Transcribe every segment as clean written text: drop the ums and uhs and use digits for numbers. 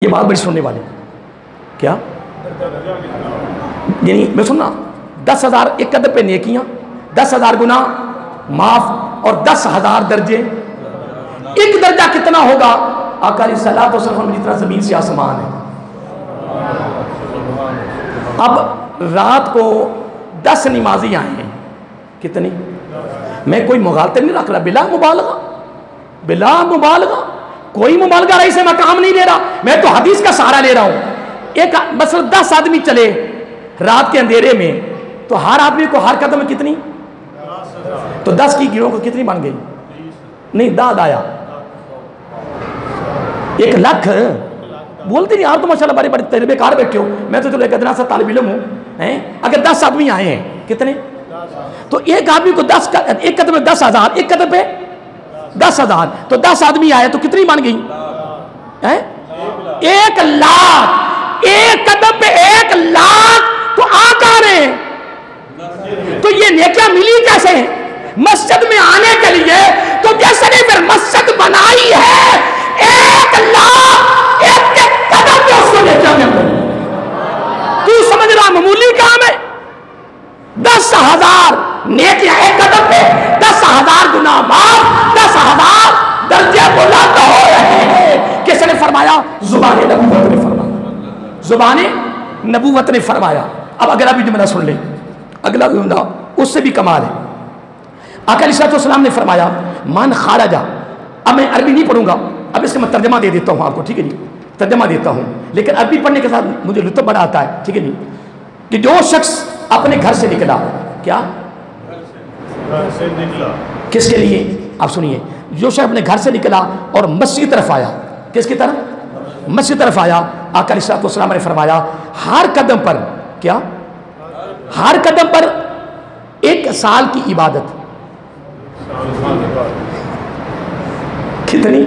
یہ بات بڑی سننے والے کیا یعنی میں سننا 10,000 ایک قدر پہ نیکیاں 10,000 گناہ معاف اور 10,000 درجے ایک درجہ کتنا ہوگا آقا علیہ الصلوۃ والسلام جتنا زمین سے آسمان ہے. اب رات کو 10 نمازی آئے ہیں کتنی میں کوئی مغالطے نہیں رکھ رہا بلا مبالغہ کوئی مبالغہ رہی سے مقام نہیں لے رہا میں تو حدیث کا سہارا لے رہا ہوں. ایک مثلا 10 آدمی چلے رات کے اندھیرے میں تو ہر آدمی کو ہر قدم میں کتنی تو 10 کی گروہ کو کتنی بن گئی نہیں داد آیا 1 لاکھ بولتے نہیں آپ تو ماشاءاللہ بڑے بڑے تجربے کار بیٹھے ہو میں تو چلو ایک ادنا سا طالب علم ہوں اگر 10 آدمی آئے ہیں کتنے تو ایک آدمی کو 10 ایک قدم میں 10,000 ایک قدم پہ 10,000 تو 10 آدمی آئے تو کتنی بن گئی 1 لاکھ ایک قدم پہ 1 لاکھ تو آقا رہے تو یہ نیکیاں ملی کیسے ہیں مسجد میں آنے کے لیے تو جیسے نے پھر مسجد بنائی ہے 1 لاکھ ایک قدم پہ اس کو نیکیاں ملی تو سمجھ رہا معمولی کام ہے 10,000 نیکیاں ایک قدم پہ 10,000 گناہ معاف 10,000 درجے بلند ہو رہے ہیں. کس نے فرمایا زبان نبوت نے فرمایا زبان نبوت نے فرمایا. اب اگلا بھی جملہ سن لیں اگلا جملہ اس سے بھی کمال ہے. آقا علیہ السلام نے فرمایا من خارجہ اب میں عربی نہیں پڑھوں گا اب اس کا میں ترجمہ دے دیتا ہوں آپ کو ٹھیک ہے جی ترجمہ دیتا ہوں لیکن عربی پڑھنے کے ساتھ مجھے لطف بڑا آتا ہے ٹھیک ہے جی کہ جو شخص اپنے گھر سے نکلا کیا کس کے لیے آپ سنیے جو شخص اپنے گھر سے نکلا اور مسجد طرف آیا کس کی طرف مسجد طرف آیا آقا علیہ السلام نے فرمایا ہر قدم پر کیا ہر قدم پر 1 سال کی عبادت کتنی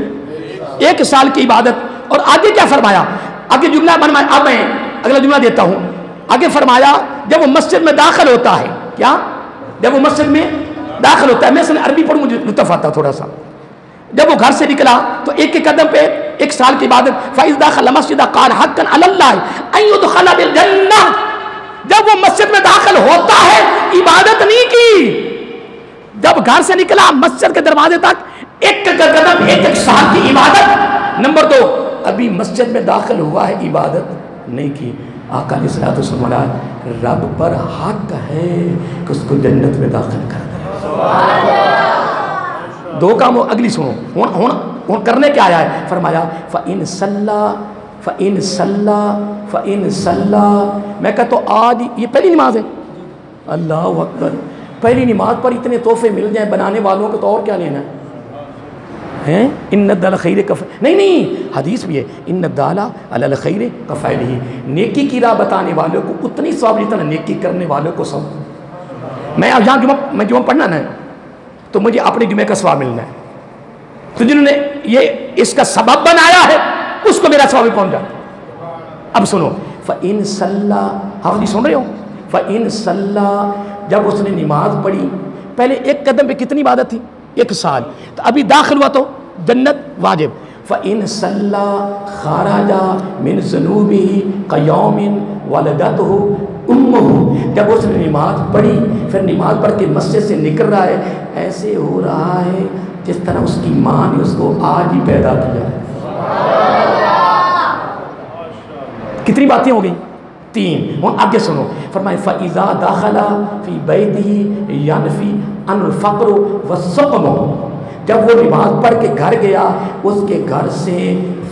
1 سال کی عبادت. اور آگے کیا فرمایا آگے جملہ اب میں اگلا جملہ دیتا ہوں آگے فرمایا جب وہ مسجد میں داخل ہوتا ہے کیا جب وہ مسجد میں داخل ہوتا ہے میں سے عربی پڑھوں مجھے لطف آتا تھوڑا سا جب وہ گھر سے نکلا تو 1 قدم پہ 1 سال کی عبادت فَإِذْ دَخَلَ مَسْجِدَ قَالَ حَقًّا عَلَى اللَّهِ أَن يُدْخَلَ بِالْجَنَّةِ جب وہ مسجد میں داخل ہوتا ہے عبادت نہیں کی جب گھر سے نکلا مسجد کے دروازے تک 1 قدم 1 سال کی عبادت. نمبر 2 ابھی مسجد میں داخل ہوا ہے عبادت نہیں کی. آقا علیہ السلام رب پر حق ہے کہ اس کو جنت میں داخل کر دے. 2 کام اگلی سنو ہون کرنے کیا آیا ہے فرمایا فَإِن صَلَّى میں کہتا ہوں آج یہ پہلی نماز ہے اللہ اکبر پہلی نماز پر اتنے تحفے مل جائیں بنانے والوں کو تو اور کیا لینا ہے ان الدال خیر نہیں حدیث بھی ہے ان الدال علی الخیر کفاعلہ نیکی کی راہ بتانے والوں کو اتنی ثواب جتنا نیکی کرنے والوں کو ثواب. میں اب یہاں جمعہ پڑھنا نا تو مجھے اپنے جمعے کا ثواب ملنا ہے تو جنہوں نے یہ اس کا سبب بنایا ہے اس کو میرا ثواب پہنچ جاتا. اب سنو فَإِن صَلَّى آپ نہیں سن رہے ہو فَإِن صَلَّى جب اس نے نماز پڑھی پہلے 1 قدم پہ کتنی عبادت تھی 1 سال تو ابھی داخل ہوا تو جنت واجب. فَإِن صَلَّى خَرَجَ مِن ذُنُوبِهِ كَيَوْمٍ وَلَدَتْهُ أُمُّهُ جب اس نے نماز پڑھی پھر نماز پڑھ کے مسجد سے نکل رہا ہے ایسے ہو رہا ہے جس طرح اس کی ماں نے اس کو آج ہی پیدا کیا ہے. کتنی باتیں ہو گئیں 3. اور آگے سنو فرمائے فَإِذَا دَخَلَ فِي بَيْتِهِ يَنْفِي عَنْهُ الْفَقْرُ وَالسُّقْمُ جب وہ نماز پڑھ کے گھر گیا اس کے گھر سے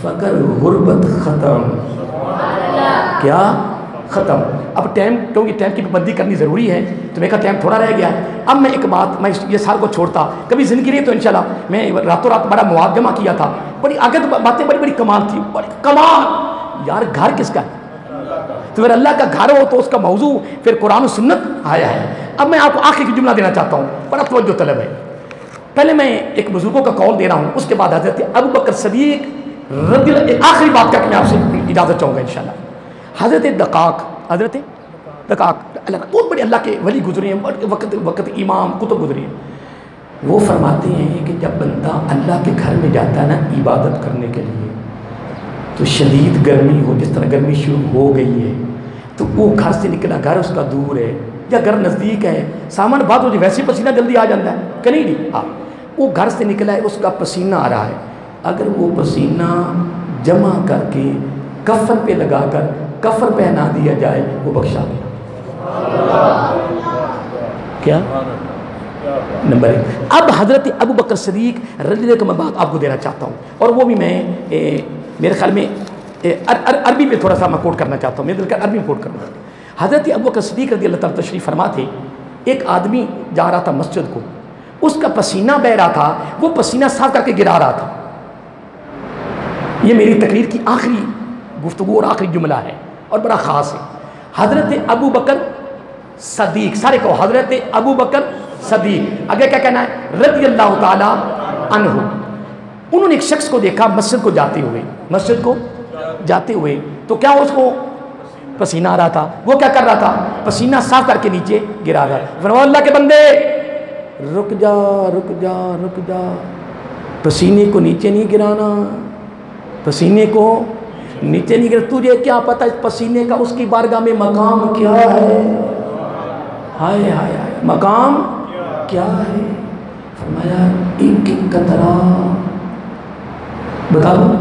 فقر غربت ختم کیا ختم. اب ٹائم کیونکہ ٹائم کی پابندی کرنی ضروری ہے تو میرا ٹائم تھوڑا رہ گیا. اب میں ایک بات میں یہ سال کو چھوڑتا کبھی زندگی رہی تو انشاءاللہ میں راتوں رات بڑا مواد جمع کیا تھا بڑی آگے تو باتیں بڑی بڑی کمال تھی بڑی کمال یار گھر کس کا ہے تو پھر اللہ کا گھر ہو تو اس کا موضوع پھر قرآن و سنت آیا ہے. اب میں آپ کو آخری کی جملہ دینا چاہتا ہوں بڑا توجہ طلب ہے. پہلے میں ایک بزرگوں کا قول دے رہا ہوں اس کے بعد حضرت ابو بکر صدیق رضی اللہ آخری بات کر کے میں آپ سے اجازت چاہوں گا انشاءاللہ. حضرت دقاق اللہ بہت بڑے اللہ کے ولی گزرے ہیں وقت امام کتب گزرے ہیں وہ فرماتے ہیں کہ جب بندہ اللہ کے گھر میں جاتا ہے نا عبادت کرنے کے لیے تو شدید گرمی ہو، جس طرح گرمی شروع ہو گئی ہے، تو وہ گھر سے نکلا، گھر اس کا دور ہے یا گھر نزدیک ہے، سامان بات ہو جائے ویسے پسینہ جلدی آ جاتا ہے کہ نہیں؟ ہاں، وہ گھر سے نکلا ہے، اس کا پسینہ آ رہا ہے، اگر وہ پسینہ جمع کر کے کفن پہ لگا کر کفن پہنا دیا جائے وہ بخشا گیا۔ کیا نمبر ایک۔ اب حضرت ابو بکر صدیق رضی اللہ عنہ میں بات آپ کو دینا چاہتا ہوں، اور وہ بھی میں میرے خیال میں عربی میں تھوڑا سا میں کوٹ کرنا چاہتا ہوں، میرے دل کا عربی میں کوٹ کرنا۔ حضرت ابو بکر صدیق رضی اللہ تعالیٰ تشریف فرما تھے، ایک آدمی جا رہا تھا مسجد کو، اس کا پسینہ بہ رہا تھا، وہ پسینہ صاف کر کے گرا رہا تھا۔ یہ میری تقریر کی آخری گفتگو اور آخری جملہ ہے اور بڑا خاص ہے۔ حضرت ابو بکر صدیق، سارے کو حضرت ابو بکر صدیق، آگے کیا کہنا ہے؟ رضی اللہ تعالی عنہ۔ انہوں نے ایک شخص کو دیکھا مسجد کو جاتے ہوئے، مسجد کو جاتے ہوئے، تو کیا اس کو پسینہ آ رہا تھا، وہ کیا کر رہا تھا؟ پسینہ صاف کر کے نیچے گرا رہا۔ فرمایا اللہ کے بندے رک جا رک جا رک جا، پسینے کو نیچے نہیں گرانا، پسینے کو نیچے نہیں گرا، تجھے کیا پتہ اس پسینے کا اس کی بارگاہ میں مقام کیا ہے؟ ہائے ہائے ہائے، مقام کیا ہے؟ فرمایا ایک ایک قطرہ بتا دو،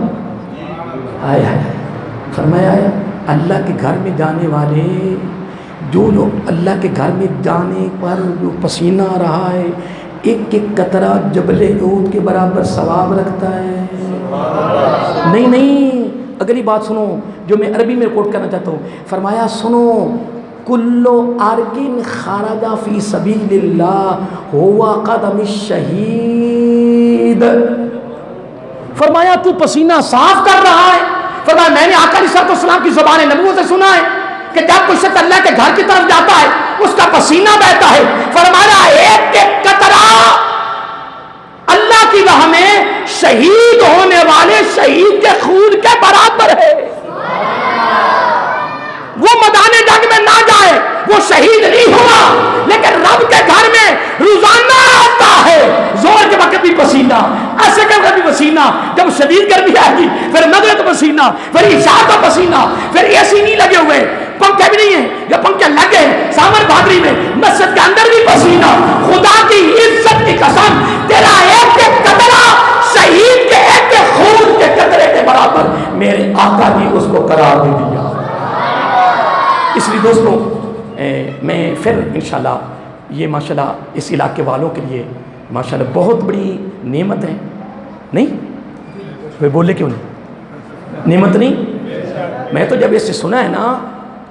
ہائے ہائے، فرمایا اللہ کے گھر میں جانے والے، جو اللہ کے گھر میں جانے پر جو پسینہ آ رہا ہے، ایک ایک قطرہ جبل احد کے برابر ثواب رکھتا ہے۔ نہیں نہیں، اگلی بات سنو جو میں عربی میں کوٹ کرنا چاہتا ہوں۔ فرمایا سنو، کلو ارکن خرج فی سبیل اللہ ہوا قدم الشہید۔ فرمایا تو پسینہ صاف کر رہا ہے، فرمایا میں نے آقا علیہ السلام کی زبان نبوت سے سنا ہے کہ جب کوئی شخص اللہ کے گھر کی طرف جاتا ہے اس کا پسینہ بہتا ہے، فرمایا ایک ایک قطرہ اللہ کی راہ میں شہید ہونے والے شہید کے خون کے برابر ہے۔ وہ میدان جنگ میں نہ جائے، وہ شہید نہیں ہوا، لیکن رب کے گھر میں روزانہ آتا ہے، زور کے وقت بھی پسینہ، ایسے کے وقت بھی پسینہ، جب شدید گرمی آئے گی پھر مغرب کا پسینہ، پھر عشاء کا پسینہ، پھر اے سی نہیں لگے ہوئے، پنکھے بھی نہیں ہیں یا پنکھے لگے سامر بھادری میں مسجد کے اندر بھی پسینہ۔ خدا کی عزت کی قسم، تیرا ایک ایک قطرہ شہید کے ایک ایک خون کے قطرے کے برابر میرے آقا نے اس کو قرار دے دیا۔ اس لیے دوستوں میں پھر انشاءاللہ یہ ماشاءاللہ اس علاقے والوں کے لیے ماشاءاللہ بہت بڑی نعمت ہے، نہیں؟ پھر بولے کیوں نہیں؟ نعمت نہیں؟ میں تو جب اس سے سنا ہے نا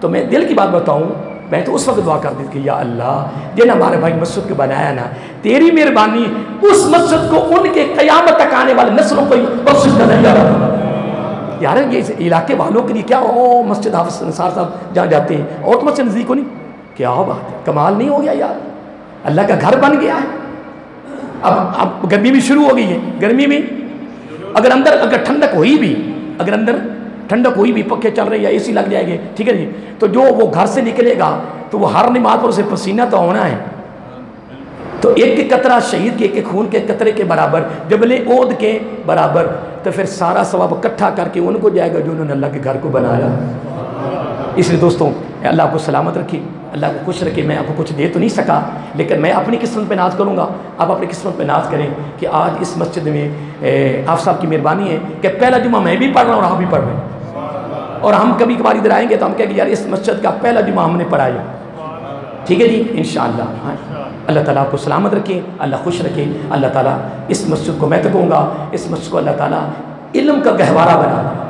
تو میں دل کی بات بتاؤں، میں تو اس وقت دعا کر دی کہ یا اللہ جن ہمارے بھائی مسجد کے بنایا نا، تیری مہربانی اس مسجد کو ان کے قیامت تک آنے والے نسلوں کو بخشش کا ذریعہ رہا۔ یار یہ علاقے والوں کے لیے کیا ہو، مسجد حافظ انصار صاحب جہاں جاتے ہیں اور تو مسجد نزدیک ہو نہیں، کیا بات ہے، کمال نہیں ہو گیا یار، اللہ کا گھر بن گیا ہے۔ اب گرمی بھی شروع ہو گئی ہے، گرمی میں اگر ٹھنڈک ہوئی بھی، اگر اندر ٹھنڈک ہوئی بھی، پکے چل رہے یا اے سی لگ جائے گے، ٹھیک ہے جی، تو جو وہ گھر سے نکلے گا تو وہ ہر نماز پر اسے پسینہ تو ہونا ہے، تو ایک ایک قطرہ شہید کے ایک ایک خون کے قطرے کے برابر، جبل احد کے برابر، تو پھر سارا ثواب اکٹھا کر کے ان کو جائے گا جو انہوں نے اللہ کے گھر کو بنایا۔ اس لیے دوستوں اللہ آپ کو سلامت رکھے، اللہ کو خوش رکھے۔ میں آپ کو کچھ دے تو نہیں سکا، لیکن میں اپنی قسمت پہ ناز کروں گا، آپ اپنی قسمت پہ ناز کریں کہ آج اس مسجد میں آپ صاحب کی مہربانی ہے کہ پہلا جمعہ میں بھی پڑھ رہا ہوں اور آپ بھی پڑھ رہے ہیں، اور ہم کبھی کبھار ادھر آئیں گے تو ہم کہیں گے یار اس مسجد کا پہلا جمعہ ہم نے پڑھایا، ٹھیک ہے جی انشاءاللہ۔ ہاں اللہ تعالیٰ آپ کو سلامت رکھے، اللہ خوش رکھے، اللہ تعالیٰ اس مسجد کو، میں تو کہوں گا اس مسجد کو اللہ تعالیٰ علم کا گہوارہ بنا دے۔